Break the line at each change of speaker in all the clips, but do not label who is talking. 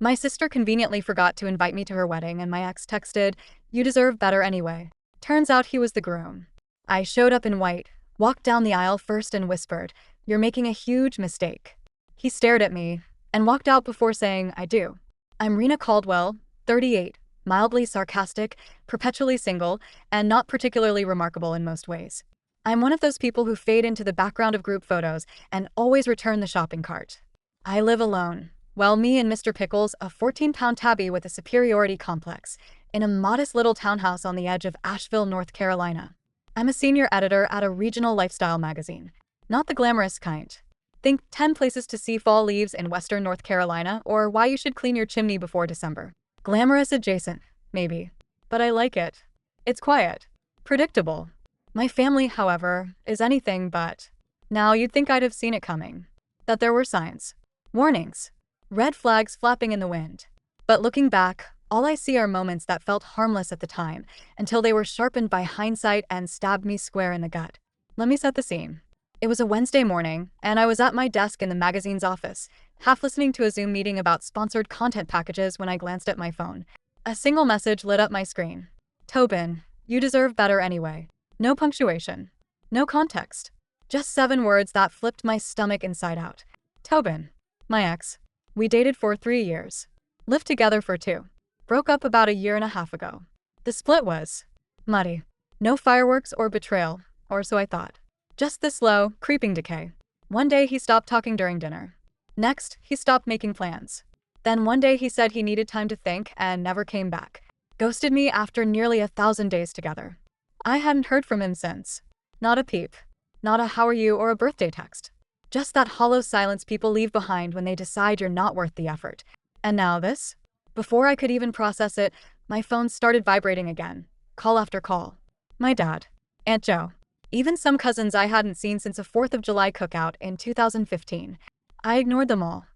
My sister conveniently forgot to invite me to her wedding, and my ex texted, "You deserve better anyway." Turns out he was the groom. I showed up in white, walked down the aisle first and whispered, "You're making a huge mistake." He stared at me and walked out before saying, "I do. I'm Rena Caldwell, 38, mildly sarcastic, perpetually single, and not particularly remarkable in most ways. I'm one of those people who fade into the background of group photos and always return the shopping cart. I live alone. Well, me and Mr. Pickles, a 14-pound tabby with a superiority complex, in a modest little townhouse on the edge of Asheville, North Carolina. I'm a senior editor at a regional lifestyle magazine. Not the glamorous kind. Think 10 places to see fall leaves in western North Carolina, or why you should clean your chimney before December. Glamorous adjacent, maybe. But I like it. It's quiet. Predictable. My family, however, is anything but. Now, you'd think I'd have seen it coming. That there were signs. Warnings. Red flags flapping in the wind. But looking back, all I see are moments that felt harmless at the time, until they were sharpened by hindsight and stabbed me square in the gut. Let me set the scene. It was a Wednesday morning, and I was at my desk in the magazine's office, half listening to a Zoom meeting about sponsored content packages when I glanced at my phone. A single message lit up my screen. "Tobin, you deserve better anyway." No punctuation. No context. Just 7 words that flipped my stomach inside out. Tobin. My ex. We dated for 3 years. Lived together for 2. Broke up about a year and a half ago. The split was muddy. No fireworks or betrayal, or so I thought. Just the slow, creeping decay. One day he stopped talking during dinner. Next, he stopped making plans. Then one day he said he needed time to think and never came back. Ghosted me after nearly 1,000 days together. I hadn't heard from him since. Not a peep. Not a "how are you" or a birthday text. Just that hollow silence people leave behind when they decide you're not worth the effort. And now this? Before I could even process it, my phone started vibrating again. Call after call. My dad. Aunt Jo. Even some cousins I hadn't seen since a 4th of July cookout in 2015. I ignored them all.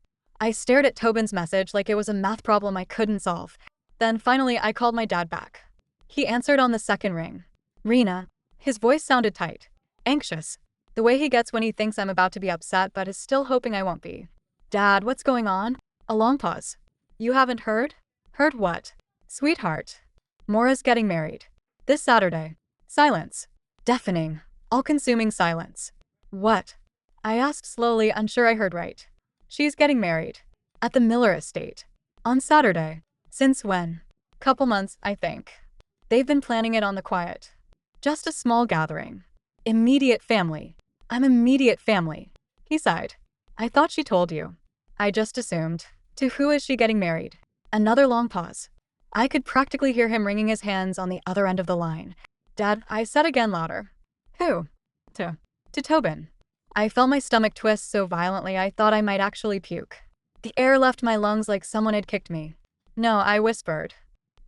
I stared at Tobin's message like it was a math problem I couldn't solve. Then finally I called my dad back. He answered on the second ring. "Rena." His voice sounded tight. Anxious. The way he gets when he thinks I'm about to be upset but is still hoping I won't be. "Dad, what's going on?" A long pause. "You haven't heard?" "Heard what?" "Sweetheart. Maura's getting married. This Saturday." Silence. Deafening. All-consuming silence. "What?" I asked slowly, unsure I heard right. "She's getting married. At the Miller estate. On Saturday." "Since when?" "Couple months, I think. They've been planning it on the quiet. Just a small gathering. Immediate family. I'm immediate family." He sighed. "I thought she told you." "I just assumed." "To who is she getting married?" Another long pause. I could practically hear him wringing his hands on the other end of the line. "Dad," I said again louder. "Who?" To Tobin." I felt my stomach twist so violently I thought I might actually puke. The air left my lungs like someone had kicked me. "No," I whispered.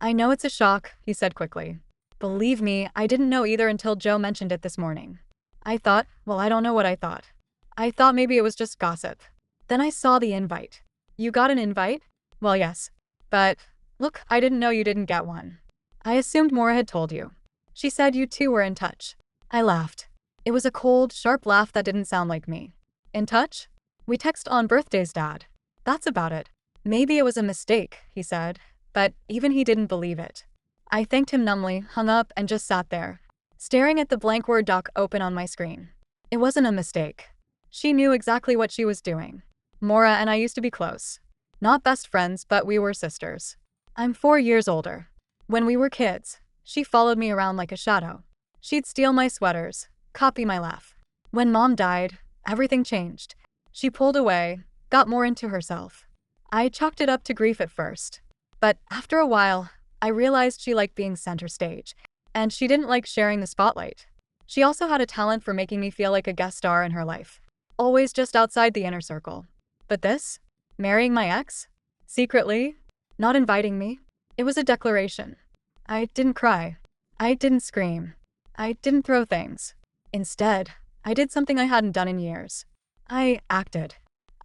"I know it's a shock," he said quickly. "Believe me, I didn't know either until Joe mentioned it this morning." I thought, well, I don't know what I thought. I thought maybe it was just gossip. Then I saw the invite. "You got an invite?" "Well, yes. But, look, I didn't know you didn't get one." "I assumed Maura had told you. She said you two were in touch." I laughed. It was a cold, sharp laugh that didn't sound like me. "In touch? We text on birthdays, Dad. That's about it." "Maybe it was a mistake," he said, but even he didn't believe it. I thanked him numbly, hung up, and just sat there, staring at the blank Word doc open on my screen. It wasn't a mistake. She knew exactly what she was doing. Maura and I used to be close. Not best friends, but we were sisters. I'm 4 years older. When we were kids, she followed me around like a shadow. She'd steal my sweaters, copy my laugh. When Mom died, everything changed. She pulled away, got more into herself. I chalked it up to grief at first. But after a while, I realized she liked being center stage, and she didn't like sharing the spotlight. She also had a talent for making me feel like a guest star in her life, always just outside the inner circle. But this? Marrying my ex? Secretly? Not inviting me? It was a declaration. I didn't cry. I didn't scream. I didn't throw things. Instead, I did something I hadn't done in years. I acted.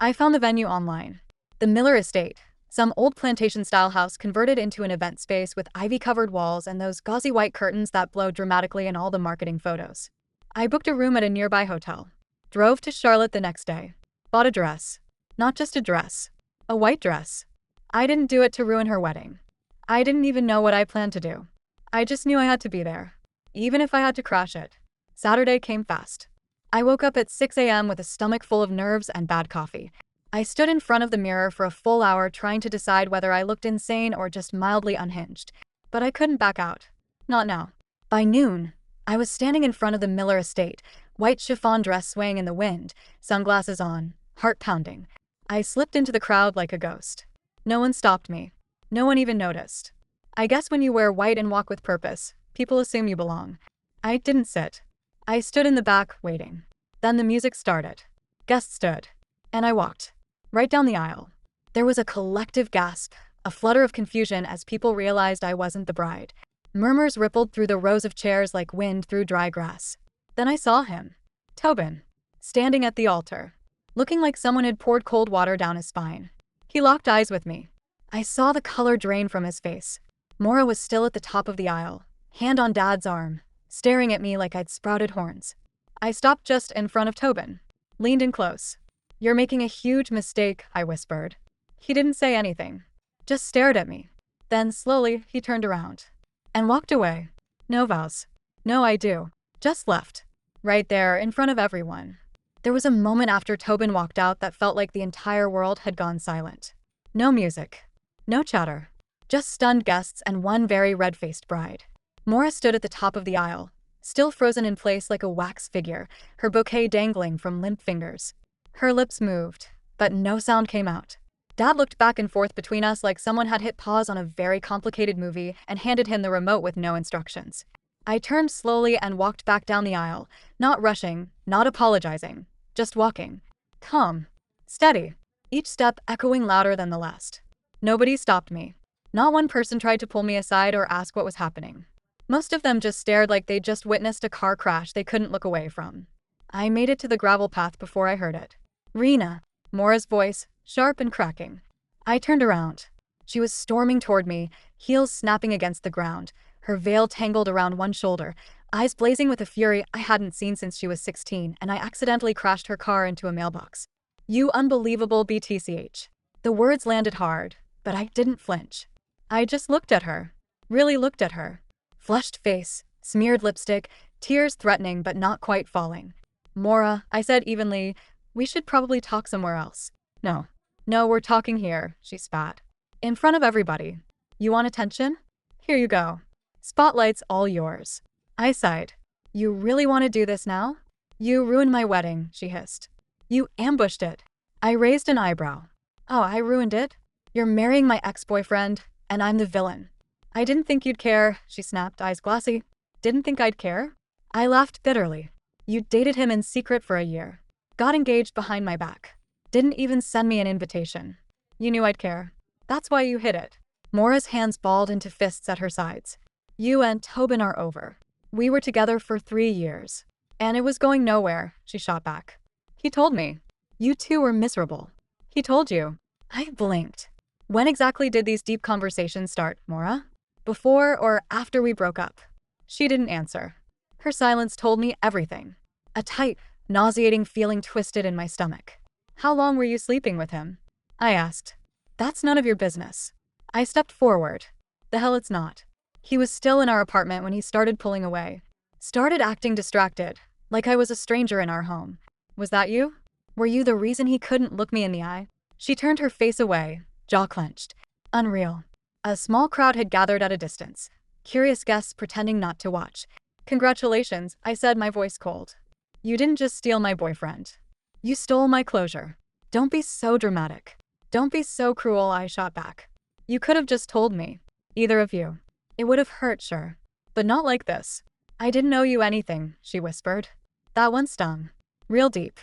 I found the venue online. The Miller Estate, some old plantation-style house converted into an event space with ivy-covered walls and those gauzy white curtains that blow dramatically in all the marketing photos. I booked a room at a nearby hotel. Drove to Charlotte the next day. Bought a dress. Not just a dress. A white dress. I didn't do it to ruin her wedding. I didn't even know what I planned to do. I just knew I had to be there, even if I had to crash it. Saturday came fast. I woke up at 6 a.m. with a stomach full of nerves and bad coffee. I stood in front of the mirror for a full hour trying to decide whether I looked insane or just mildly unhinged. But I couldn't back out. Not now. By noon, I was standing in front of the Miller estate, white chiffon dress swaying in the wind, sunglasses on, heart pounding. I slipped into the crowd like a ghost. No one stopped me. No one even noticed. I guess when you wear white and walk with purpose, people assume you belong. I didn't sit. I stood in the back, waiting. Then the music started. Guests stood. And I walked. Right down the aisle. There was a collective gasp, a flutter of confusion as people realized I wasn't the bride. Murmurs rippled through the rows of chairs like wind through dry grass. Then I saw him. Tobin. Standing at the altar. Looking like someone had poured cold water down his spine. He locked eyes with me. I saw the color drain from his face. Maura was still at the top of the aisle, hand on Dad's arm, staring at me like I'd sprouted horns. I stopped just in front of Tobin. Leaned in close. "You're making a huge mistake," I whispered. He didn't say anything. Just stared at me. Then, slowly, he turned around. And walked away. No vows. No I do. Just left. Right there, in front of everyone. There was a moment after Tobin walked out that felt like the entire world had gone silent. No music. No chatter. Just stunned guests and one very red-faced bride. Maura stood at the top of the aisle, still frozen in place like a wax figure, her bouquet dangling from limp fingers. Her lips moved, but no sound came out. Dad looked back and forth between us like someone had hit pause on a very complicated movie and handed him the remote with no instructions. I turned slowly and walked back down the aisle, not rushing, not apologizing, just walking. Calm. Steady. Each step echoing louder than the last. Nobody stopped me. Not one person tried to pull me aside or ask what was happening. Most of them just stared like they'd just witnessed a car crash they couldn't look away from. I made it to the gravel path before I heard it. "Rena." Maura's voice, sharp and cracking. I turned around. She was storming toward me, heels snapping against the ground, her veil tangled around one shoulder, eyes blazing with a fury I hadn't seen since she was 16, and I accidentally crashed her car into a mailbox. "You unbelievable BTCH." The words landed hard, but I didn't flinch. I just looked at her. Really looked at her. Flushed face, smeared lipstick, tears threatening but not quite falling. "Maura," I said evenly, "we should probably talk somewhere else." "No. No, we're talking here," she spat. "In front of everybody. You want attention? Here you go. Spotlight's all yours." I sighed. "You really want to do this now?" "You ruined my wedding," she hissed. "You ambushed it." I raised an eyebrow. "Oh, I ruined it? You're marrying my ex-boyfriend, and I'm the villain." "I didn't think you'd care," she snapped, eyes glassy. "Didn't think I'd care?" I laughed bitterly. "You dated him in secret for a year. Got engaged behind my back. Didn't even send me an invitation. You knew I'd care. That's why you hid it." Maura's hands balled into fists at her sides. "You and Tobin are over. We were together for 3 years. And it was going nowhere," she shot back. "He told me. You two were miserable. He told you." I blinked. "When exactly did these deep conversations start, Maura? Before or after we broke up?" She didn't answer. Her silence told me everything. A tight, nauseating feeling twisted in my stomach. "How long were you sleeping with him?" I asked. "That's none of your business." I stepped forward. "The hell it's not." He was still in our apartment when he started pulling away. Started acting distracted, like I was a stranger in our home. "Was that you? Were you the reason he couldn't look me in the eye?" She turned her face away, jaw clenched. Unreal. A small crowd had gathered at a distance. Curious guests pretending not to watch. "Congratulations," I said, my voice cold. "You didn't just steal my boyfriend. You stole my closure." "Don't be so dramatic. Don't be so cruel," I shot back. "You could have just told me. Either of you. It would have hurt, sure. But not like this." "I didn't owe you anything," she whispered. That one stung. Real deep.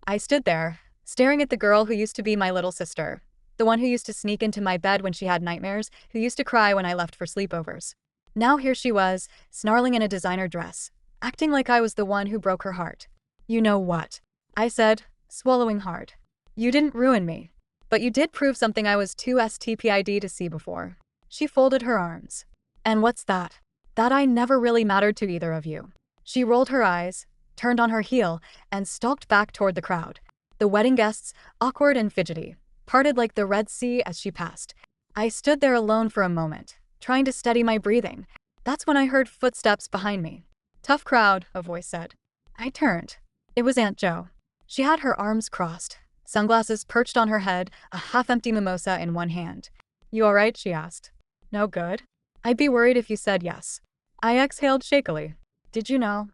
I stood there, staring at the girl who used to be my little sister. The one who used to sneak into my bed when she had nightmares, who used to cry when I left for sleepovers. Now here she was, snarling in a designer dress, acting like I was the one who broke her heart. "You know what?" I said, swallowing hard. "You didn't ruin me. But you did prove something I was too stupid to see before." She folded her arms. "And what's that?" "That I never really mattered to either of you." She rolled her eyes, turned on her heel, and stalked back toward the crowd. The wedding guests, awkward and fidgety, parted like the Red Sea as she passed. I stood there alone for a moment, trying to steady my breathing. That's when I heard footsteps behind me. "Tough crowd," a voice said. I turned. It was Aunt Jo. She had her arms crossed, sunglasses perched on her head, a half-empty mimosa in one hand. "You alright?" she asked. "No good? I'd be worried if you said yes." I exhaled shakily. "Did you know?"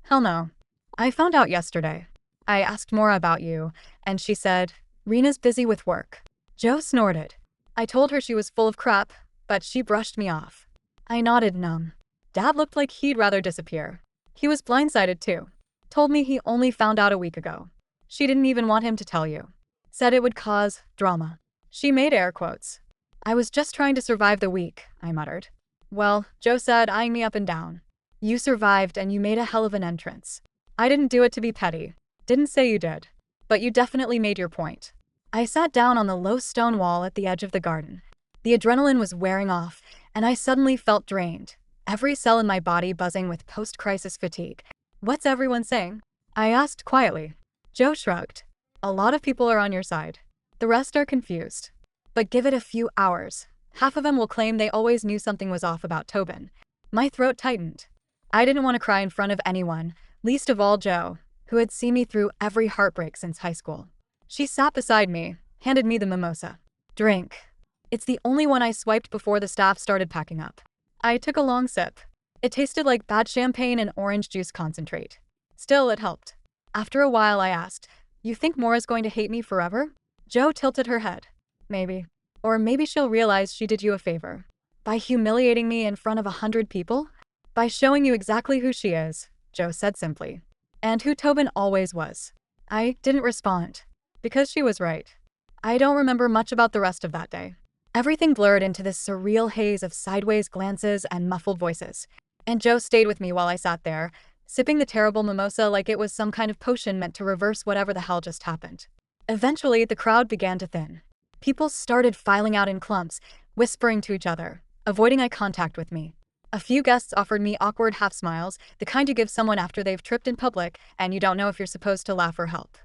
"Hell no. I found out yesterday. I asked Maura about you, and she said, Rena's busy with work." Jo snorted. I told her she was full of crap, but she brushed me off. I nodded numb. Dad looked like he'd rather disappear. He was blindsided too. Told me he only found out a week ago. She didn't even want him to tell you. Said it would cause drama. She made air quotes. "I was just trying to survive the week," I muttered. "Well," Jo said, eyeing me up and down. "You survived and you made a hell of an entrance. I didn't do it to be petty. Didn't say you did. But you definitely made your point." I sat down on the low stone wall at the edge of the garden. The adrenaline was wearing off, and I suddenly felt drained, every cell in my body buzzing with post-crisis fatigue. "What's everyone saying?" I asked quietly. Jo shrugged. "A lot of people are on your side. The rest are confused. But give it a few hours. Half of them will claim they always knew something was off about Tobin." My throat tightened. I didn't want to cry in front of anyone, least of all Jo, who had seen me through every heartbreak since high school. She sat beside me, handed me the mimosa. "Drink. It's the only one I swiped before the staff started packing up." I took a long sip. It tasted like bad champagne and orange juice concentrate. Still, it helped. After a while, I asked, "You think Maura's going to hate me forever?" Jo tilted her head. "Maybe. Or maybe she'll realize she did you a favor. By humiliating me in front of 100 people? By showing you exactly who she is," Jo said simply. "And who Tobin always was." I didn't respond. Because she was right. I don't remember much about the rest of that day. Everything blurred into this surreal haze of sideways glances and muffled voices. And Jo stayed with me while I sat there, sipping the terrible mimosa like it was some kind of potion meant to reverse whatever the hell just happened. Eventually, the crowd began to thin. People started filing out in clumps, whispering to each other, avoiding eye contact with me. A few guests offered me awkward half-smiles, the kind you give someone after they've tripped in public and you don't know if you're supposed to laugh or help.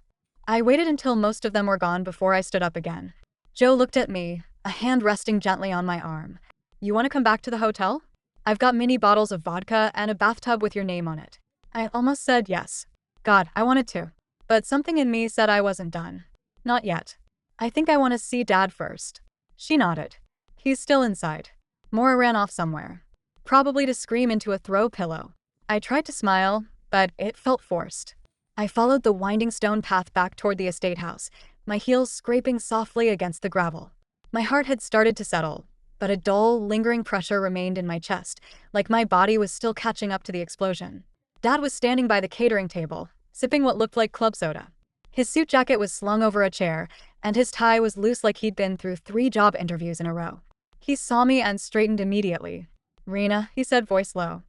I waited until most of them were gone before I stood up again. Jo looked at me, a hand resting gently on my arm. "You want to come back to the hotel? I've got mini bottles of vodka and a bathtub with your name on it." I almost said yes. God, I wanted to. But something in me said I wasn't done. Not yet. "I think I want to see Dad first." She nodded. "He's still inside." Maura ran off somewhere. Probably to scream into a throw pillow. I tried to smile, but it felt forced. I followed the winding stone path back toward the estate house, my heels scraping softly against the gravel. My heart had started to settle, but a dull, lingering pressure remained in my chest, like my body was still catching up to the explosion. Dad was standing by the catering table, sipping what looked like club soda. His suit jacket was slung over a chair, and his tie was loose like he'd been through 3 job interviews in a row. He saw me and straightened immediately. "Rena," he said, voice low.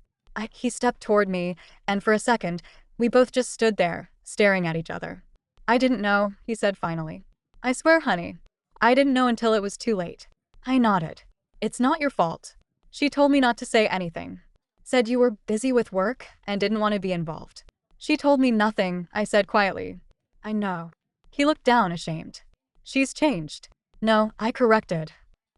He stepped toward me, and for a second, we both just stood there, staring at each other. "I didn't know," he said finally. "I swear, honey. I didn't know until it was too late." I nodded. "It's not your fault." She told me not to say anything. Said you were busy with work and didn't want to be involved. "She told me nothing," I said quietly. "I know." He looked down, ashamed. "She's changed." "No," I corrected.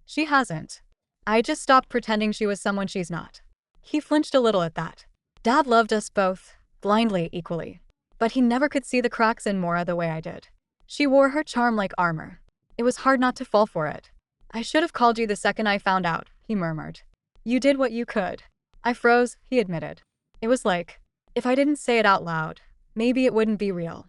"She hasn't. I just stopped pretending she was someone she's not." He flinched a little at that. Dad loved us both, blindly, equally. But he never could see the cracks in Maura the way I did. She wore her charm like armor. It was hard not to fall for it. "I should have called you the second I found out," he murmured. "You did what you could." I froze, he admitted. It was like, if I didn't say it out loud, maybe it wouldn't be real.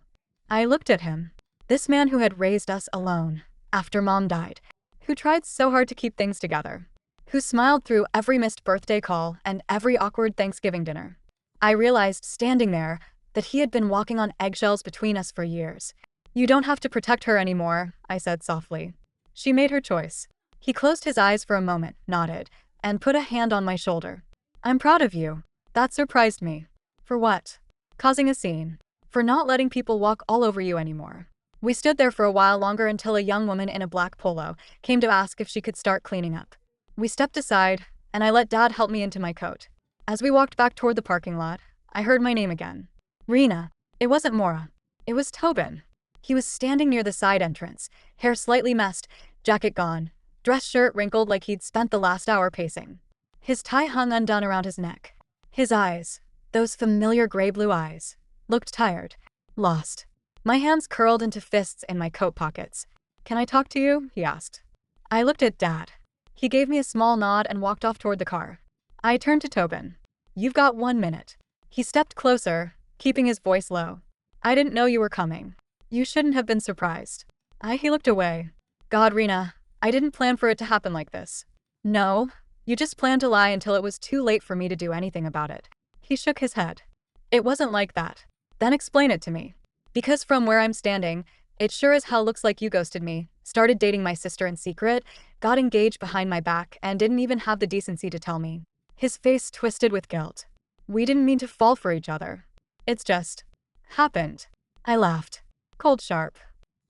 I looked at him. This man who had raised us alone, after Mom died, who tried so hard to keep things together, who smiled through every missed birthday call and every awkward Thanksgiving dinner. I realized, standing there, that he had been walking on eggshells between us for years. "You don't have to protect her anymore," I said softly. "She made her choice." He closed his eyes for a moment, nodded, and put a hand on my shoulder. "I'm proud of you." That surprised me. For what? Causing a scene. For not letting people walk all over you anymore. We stood there for a while longer until a young woman in a black polo came to ask if she could start cleaning up. We stepped aside, and I let Dad help me into my coat. As we walked back toward the parking lot, I heard my name again. Rena. It wasn't Maura. It was Tobin. He was standing near the side entrance, hair slightly messed, jacket gone, dress shirt wrinkled like he'd spent the last hour pacing. His tie hung undone around his neck. His eyes, those familiar gray-blue eyes, looked tired, lost. My hands curled into fists in my coat pockets. "Can I talk to you?" he asked. I looked at Dad. He gave me a small nod and walked off toward the car. I turned to Tobin. "You've got 1 minute." He stepped closer, keeping his voice low. "I didn't know you were coming. You shouldn't have been surprised." He looked away. "God, Rena, I didn't plan for it to happen like this." "No, you just planned to lie until it was too late for me to do anything about it." He shook his head. "It wasn't like that." "Then explain it to me. Because from where I'm standing, it sure as hell looks like you ghosted me, started dating my sister in secret, got engaged behind my back, and didn't even have the decency to tell me." His face twisted with guilt. "We didn't mean to fall for each other. It's just happened." I laughed. Cold sharp.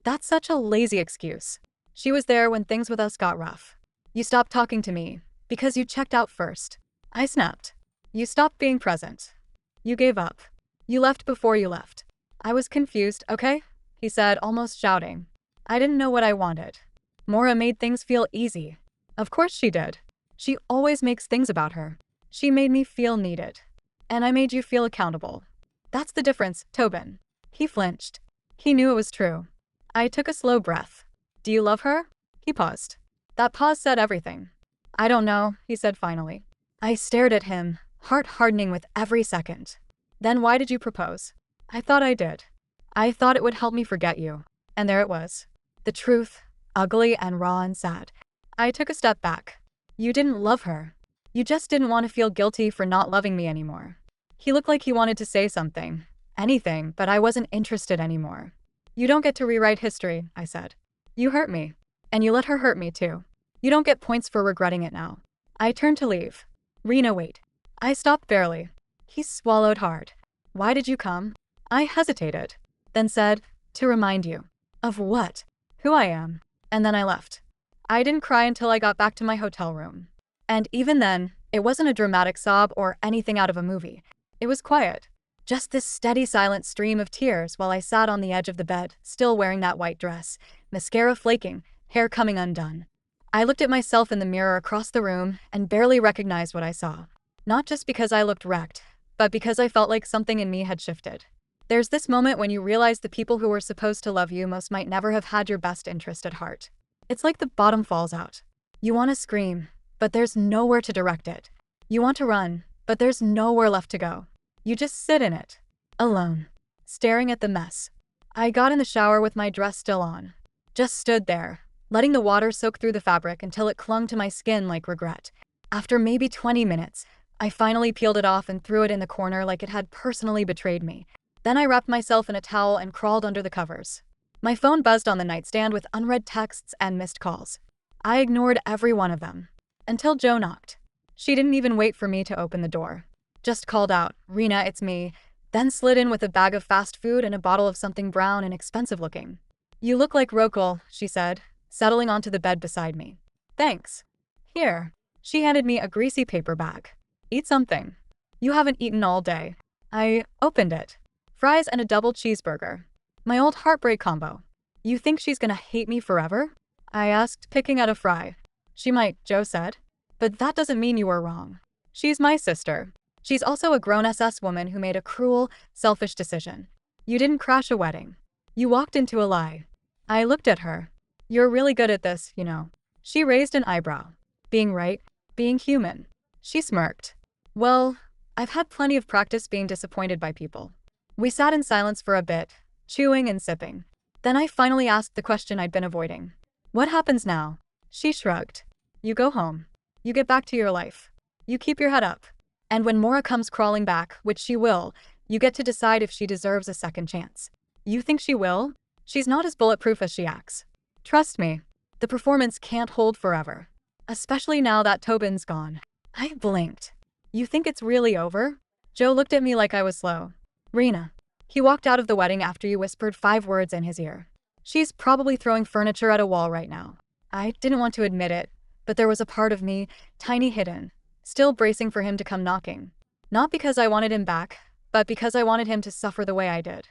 "That's such a lazy excuse. She was there when things with us got rough. You stopped talking to me because you checked out first." I snapped. "You stopped being present. You gave up. You left before you left." "I was confused, okay?" he said, almost shouting. "I didn't know what I wanted. Maura made things feel easy." Of course she did. She always makes things about her. She made me feel needed. And I made you feel accountable. That's the difference, Tobin." He flinched. He knew it was true. I took a slow breath. "Do you love her?" He paused. That pause said everything. "I don't know," he said finally. I stared at him, heart hardening with every second. "Then why did you propose?" "I thought I did. I thought it would help me forget you." And there it was. The truth, ugly and raw and sad. I took a step back. "You didn't love her. You just didn't want to feel guilty for not loving me anymore." He looked like he wanted to say something. Anything, but I wasn't interested anymore. "You don't get to rewrite history," I said. "You hurt me. And you let her hurt me too. You don't get points for regretting it now." I turned to leave. "Rena, wait." I stopped barely. He swallowed hard. "Why did you come?" I hesitated, then said, "To remind you." "Of what?" "Who I am." And then I left. I didn't cry until I got back to my hotel room. And even then, it wasn't a dramatic sob or anything out of a movie. It was quiet. Just this steady, silent stream of tears while I sat on the edge of the bed, still wearing that white dress, mascara flaking, hair coming undone. I looked at myself in the mirror across the room and barely recognized what I saw. Not just because I looked wrecked, but because I felt like something in me had shifted. There's this moment when you realize the people who were supposed to love you most might never have had your best interest at heart. It's like the bottom falls out. You want to scream, but there's nowhere to direct it. You want to run, but there's nowhere left to go. You just sit in it, alone, staring at the mess. I got in the shower with my dress still on. Just stood there, letting the water soak through the fabric until it clung to my skin like regret. After maybe 20 minutes, I finally peeled it off and threw it in the corner like it had personally betrayed me. Then I wrapped myself in a towel and crawled under the covers. My phone buzzed on the nightstand with unread texts and missed calls. I ignored every one of them. Until Jo knocked. She didn't even wait for me to open the door. Just called out, "Rena, it's me," then slid in with a bag of fast food and a bottle of something brown and expensive looking. "You look like Rockwell," she said, settling onto the bed beside me. "Thanks. Here." She handed me a greasy paper bag. "Eat something. You haven't eaten all day." I opened it. Fries and a double cheeseburger. My old heartbreak combo. "You think she's gonna hate me forever?" I asked, picking at a fry. "She might," Jo said. "But that doesn't mean you were wrong. She's my sister. She's also a grown SS woman who made a cruel, selfish decision. You didn't crash a wedding. You walked into a lie." I looked at her. "You're really good at this, you know." She raised an eyebrow. "Being right, being human." She smirked. "Well, I've had plenty of practice being disappointed by people." We sat in silence for a bit, chewing and sipping. Then I finally asked the question I'd been avoiding. "What happens now?" She shrugged. "You go home. You get back to your life. You keep your head up. And when Maura comes crawling back, which she will, you get to decide if she deserves a second chance." "You think she will?" "She's not as bulletproof as she acts. Trust me, the performance can't hold forever. Especially now that Tobin's gone." I blinked. "You think it's really over?" Jo looked at me like I was slow. "Rena." He walked out of the wedding after you whispered 5 words in his ear. "She's probably throwing furniture at a wall right now." I didn't want to admit it, but there was a part of me, tiny hidden, still bracing for him to come knocking. Not because I wanted him back, but because I wanted him to suffer the way I did.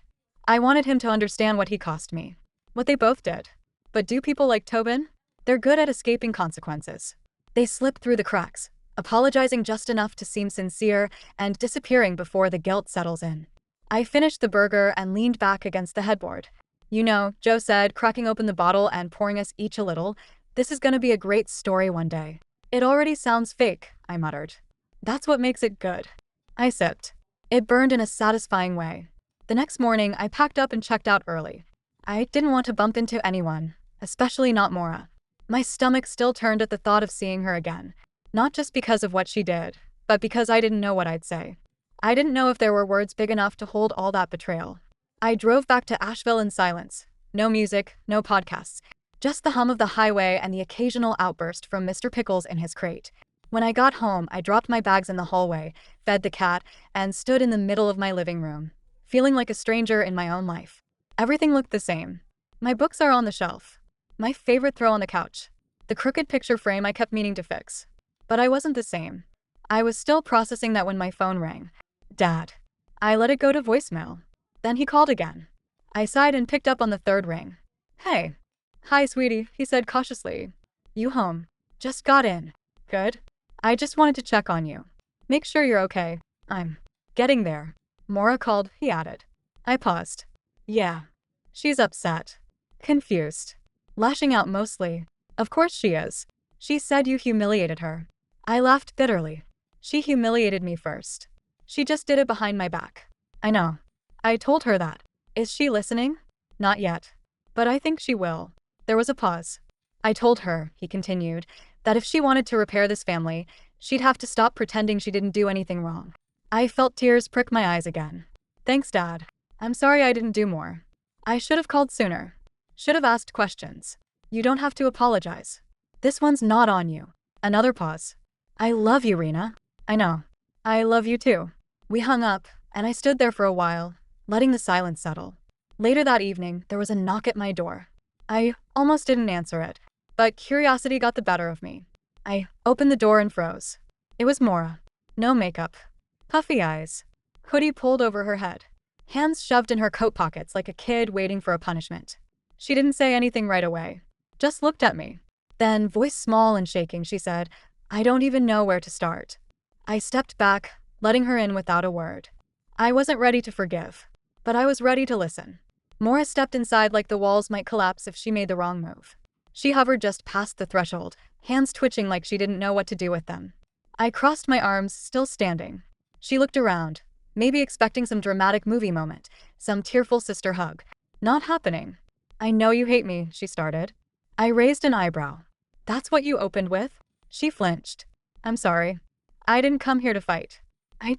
I wanted him to understand what he cost me. What they both did. But do people like Tobin? They're good at escaping consequences. They slip through the cracks, apologizing just enough to seem sincere and disappearing before the guilt settles in. I finished the burger and leaned back against the headboard. You know, Joe said, cracking open the bottle and pouring us each a little, this is gonna be a great story one day. It already sounds fake, I muttered. That's what makes it good. I sipped. It burned in a satisfying way. The next morning, I packed up and checked out early. I didn't want to bump into anyone, especially not Maura. My stomach still turned at the thought of seeing her again, not just because of what she did, but because I didn't know what I'd say. I didn't know if there were words big enough to hold all that betrayal. I drove back to Asheville in silence. No music, no podcasts. Just the hum of the highway and the occasional outburst from Mr. Pickles in his crate. When I got home, I dropped my bags in the hallway, fed the cat, and stood in the middle of my living room, feeling like a stranger in my own life. Everything looked the same. My books are on the shelf. My favorite throw on the couch. The crooked picture frame I kept meaning to fix. But I wasn't the same. I was still processing that when my phone rang. Dad. I let it go to voicemail. Then he called again. I sighed and picked up on the third ring. Hey. Hi, sweetie, he said cautiously. You home? Just got in. Good. I just wanted to check on you. Make sure you're okay. I'm getting there. Maura called, he added. I paused. Yeah. She's upset. Confused. Lashing out mostly. Of course she is. She said you humiliated her. I laughed bitterly. She humiliated me first. She just did it behind my back. I know. I told her that. Is she listening? Not yet. But I think she will. There was a pause. I told her, he continued, that if she wanted to repair this family, she'd have to stop pretending she didn't do anything wrong. I felt tears prick my eyes again. Thanks, Dad. I'm sorry I didn't do more. I should have called sooner. Should have asked questions. You don't have to apologize. This one's not on you. Another pause. I love you, Rena. I know. I love you too. We hung up, and I stood there for a while, letting the silence settle. Later that evening, there was a knock at my door. I almost didn't answer it, but curiosity got the better of me. I opened the door and froze. It was Maura. No makeup. Puffy eyes. Hoodie pulled over her head. Hands shoved in her coat pockets like a kid waiting for a punishment. She didn't say anything right away. Just looked at me. Then, voice small and shaking, she said, I don't even know where to start. I stepped back, letting her in without a word. I wasn't ready to forgive, but I was ready to listen. Maura stepped inside like the walls might collapse if she made the wrong move. She hovered just past the threshold, hands twitching like she didn't know what to do with them. I crossed my arms, still standing. She looked around, maybe expecting some dramatic movie moment, some tearful sister hug. Not happening. I know you hate me, she started. I raised an eyebrow. That's what you opened with? She flinched. I'm sorry. I didn't come here to fight. I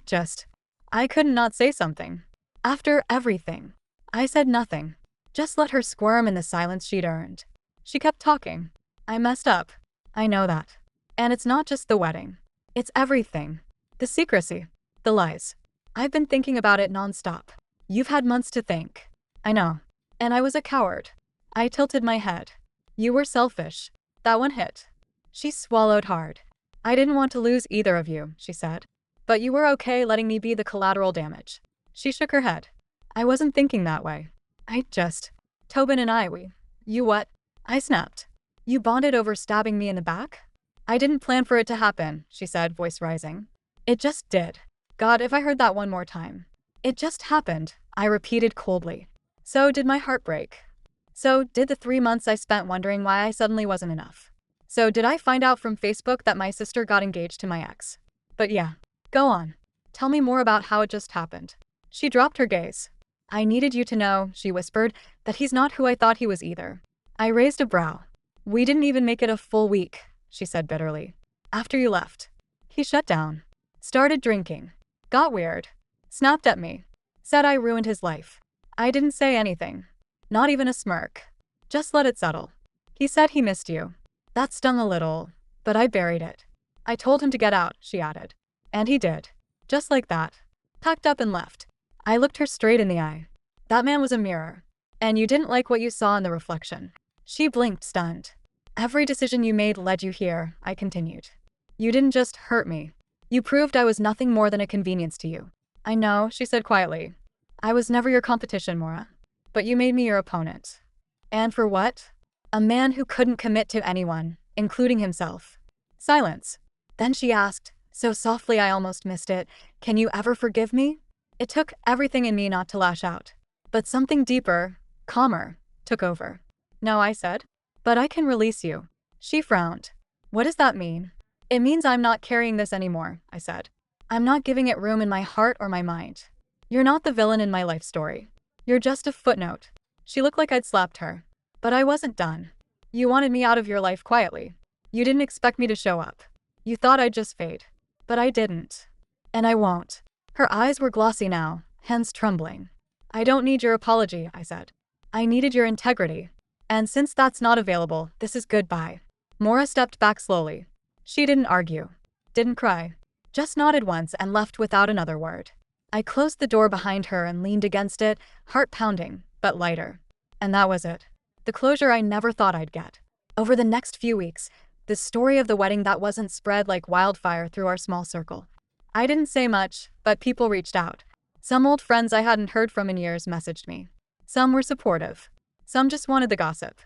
couldn't not say something. After everything. I said nothing. Just let her squirm in the silence she'd earned. She kept talking. I messed up. I know that. And it's not just the wedding. It's everything. The secrecy. The lies. I've been thinking about it nonstop. You've had months to think. I know. And I was a coward. I tilted my head. You were selfish. That one hit. She swallowed hard. I didn't want to lose either of you, she said. But you were okay letting me be the collateral damage. She shook her head. I wasn't thinking that way. Tobin and I, You what? I snapped. You bonded over stabbing me in the back? I didn't plan for it to happen, she said, voice rising. It just did. God, if I heard that one more time. It just happened, I repeated coldly. So did my heart break. So did the 3 months I spent wondering why I suddenly wasn't enough. So did I find out from Facebook that my sister got engaged to my ex. But yeah, go on. Tell me more about how it just happened. She dropped her gaze. I needed you to know, she whispered, that he's not who I thought he was either. I raised a brow. We didn't even make it a full week, she said bitterly. After you left. He shut down. Started drinking. Got weird. Snapped at me. Said I ruined his life. I didn't say anything. Not even a smirk. Just let it settle. He said he missed you. That stung a little, but I buried it. I told him to get out, she added. And he did. Just like that. Packed up and left. I looked her straight in the eye. That man was a mirror. And you didn't like what you saw in the reflection. She blinked, stunned. Every decision you made led you here, I continued. You didn't just hurt me. You proved I was nothing more than a convenience to you. I know, she said quietly. I was never your competition, Maura. But you made me your opponent. And for what? A man who couldn't commit to anyone, including himself. Silence. Then she asked, so softly I almost missed it, "Can you ever forgive me?" It took everything in me not to lash out. But something deeper, calmer, took over. "No," I said. "But I can release you." She frowned. "What does that mean?" "It means I'm not carrying this anymore," I said. "I'm not giving it room in my heart or my mind. You're not the villain in my life story. You're just a footnote." She looked like I'd slapped her. But I wasn't done. "You wanted me out of your life quietly. You didn't expect me to show up. You thought I'd just fade. But I didn't. And I won't." Her eyes were glossy now, hands trembling. "I don't need your apology," I said. "I needed your integrity. And since that's not available, this is goodbye." Mora stepped back slowly. She didn't argue. Didn't cry. Just nodded once and left without another word. I closed the door behind her and leaned against it, heart pounding, but lighter. And that was it. The closure I never thought I'd get. Over the next few weeks, the story of the wedding that wasn't spread like wildfire through our small circle. I didn't say much, but people reached out. Some old friends I hadn't heard from in years messaged me. Some were supportive. Some just wanted the gossip.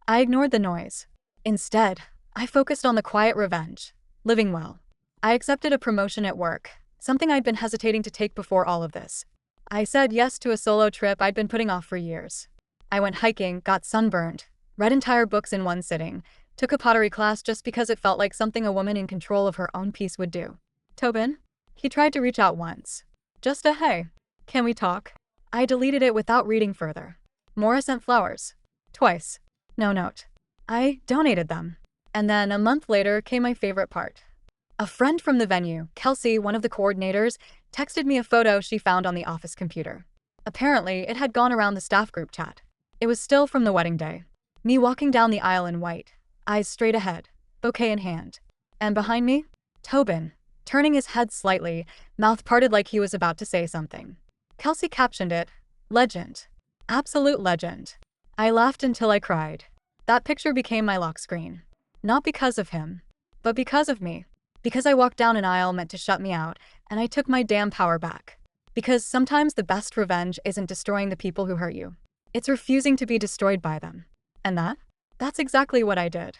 I ignored the noise. Instead, I focused on the quiet revenge. Living well. I accepted a promotion at work, something I'd been hesitating to take before all of this. I said yes to a solo trip I'd been putting off for years. I went hiking, got sunburned, read entire books in one sitting, took a pottery class just because it felt like something a woman in control of her own peace would do. Tobin? He tried to reach out once. Just a "Hey, can we talk?" I deleted it without reading further. Mora sent flowers. Twice. No note. I donated them. And then a month later came my favorite part. A friend from the venue, Kelsey, one of the coordinators, texted me a photo she found on the office computer. Apparently, it had gone around the staff group chat. It was still from the wedding day. Me walking down the aisle in white, eyes straight ahead, bouquet in hand. And behind me, Tobin, turning his head slightly, mouth parted like he was about to say something. Kelsey captioned it, "Legend. Absolute legend." I laughed until I cried. That picture became my lock screen. Not because of him, but because of me. Because I walked down an aisle meant to shut me out, and I took my damn power back. Because sometimes the best revenge isn't destroying the people who hurt you. It's refusing to be destroyed by them. And that's exactly what I did.